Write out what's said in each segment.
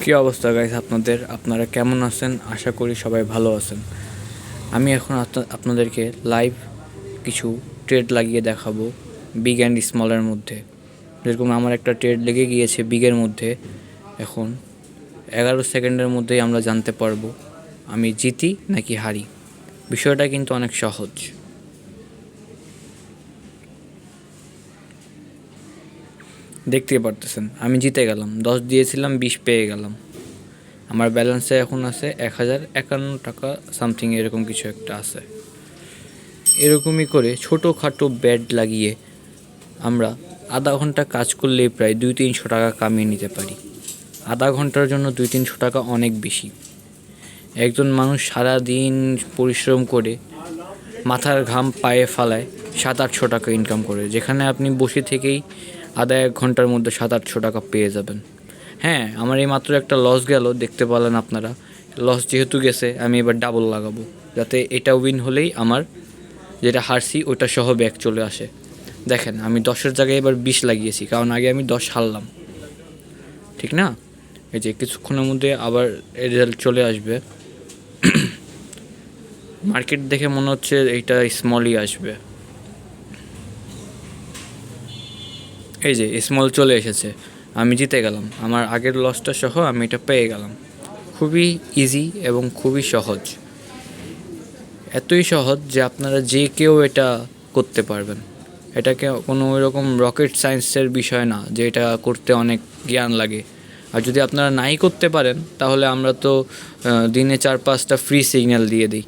কী অবস্থা গাইস আপনারা কেমন আছেন? আশা করি সবাই ভালো আছেন। আমি এখন আপনাদেরকে লাইভ কিছু ট্রেড লাগিয়ে দেখাবো বিগ অ্যান্ড স্মলের মধ্যে। যেরকম আমার একটা ট্রেড লেগে গিয়েছে বিগের মধ্যে। এখন 11 সেকেন্ডের মধ্যেই আমরা জানতে পারবো আমি জিতি নাকি হারি। বিষয়টা কিন্তু অনেক সহজ। দেখতেই পারতেছেন আমি জিতে গেলাম, 10 দিয়েছিলাম 20 পেয়ে গেলাম। আমার ব্যালেন্সে এখন আছে 1051 টাকা সামথিং, এরকম কিছু একটা আছে। এরকমই করে ছোটোখাটো ব্যাট লাগিয়ে আমরা আধা ঘন্টা কাজ করলেই প্রায় 200-300 টাকা কামিয়ে নিতে পারি। আধা ঘন্টার জন্য 200-300 টাকা অনেক বেশি। একজন মানুষ সারা দিন পরিশ্রম করে মাথার ঘাম পায়ে ফালায় 700-800 টাকা ইনকাম করে, যেখানে আপনি বসে থেকেই আধা 1 ঘন্টার মধ্যে 700-800 টাকা পেয়ে যাবেন। হ্যাঁ, আমার এই মাত্র একটা লস গেল, দেখতে পেলেন আপনারা। লস যেহেতু গেছে আমি এবার ডাবল লাগাবো, যাতে এটা উইন হলেই আমার যেটা হারছি ওটা সহ ব্যাক চলে আসে। দেখেন আমি 10-এর জায়গায় এবার 20 লাগিয়েছি, কারণ আগে আমি 10 হারলাম, ঠিক না? এই যে কিছুক্ষণের মধ্যে আবার রেজাল্ট চলে আসবে। মার্কেট দেখে মনে হচ্ছে এইটা স্মলই আসবে। এই যে স্মল চলে এসেছে, আমি জিতে গেলাম। আমার আগের লসটা সহ আমি এটা পেয়ে গেলাম। খুবই ইজি এবং খুবই সহজ। এতই সহজ যে আপনারা যে কেউ এটা করতে পারবেন। এটাকে কোনো ওইরকম রকেট সায়েন্সের বিষয় না যে এটা করতে অনেক জ্ঞান লাগে। আর যদি আপনারা নাই করতে পারেন তাহলে আমরা তো দিনে 4-5টা ফ্রি সিগন্যাল দিয়ে দিই।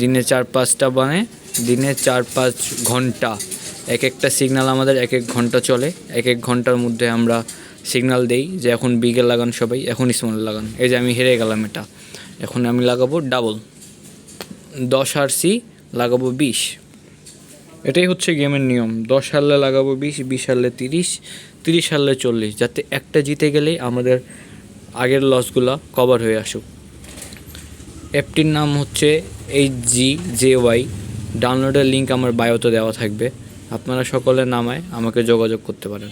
দিনে 4-5টা মানে দিনে 4-5 ঘন্টা এক একটা সিগন্যাল আমাদের 1-1 ঘন্টা চলে। 1-1 ঘন্টার মধ্যে আমরা সিগন্যাল দেই যে এখন বিগে লাগান সবাই, এখন স্মলে লাগান। এই যে আমি হেরে গেলাম এটা, এখন আমি লাগাবো ডাবল। 10 হারছি, লাগাবো 20। এটাই হচ্ছে গেমের নিয়ম। 10 হারলে লাগাবো 20, 20 হারলে 30, 30 হারলে 40, যাতে একটা জিতে গেলেই আমাদের আগের লসগুলো কভার হয়ে আসুক। অ্যাপটির নাম হচ্ছে HGJY। ডাউনলোডের লিঙ্ক আমার বায়োতে দেওয়া থাকবে। আপনারা সকলে নামায় আমাকে যোগাযোগ করতে পারেন।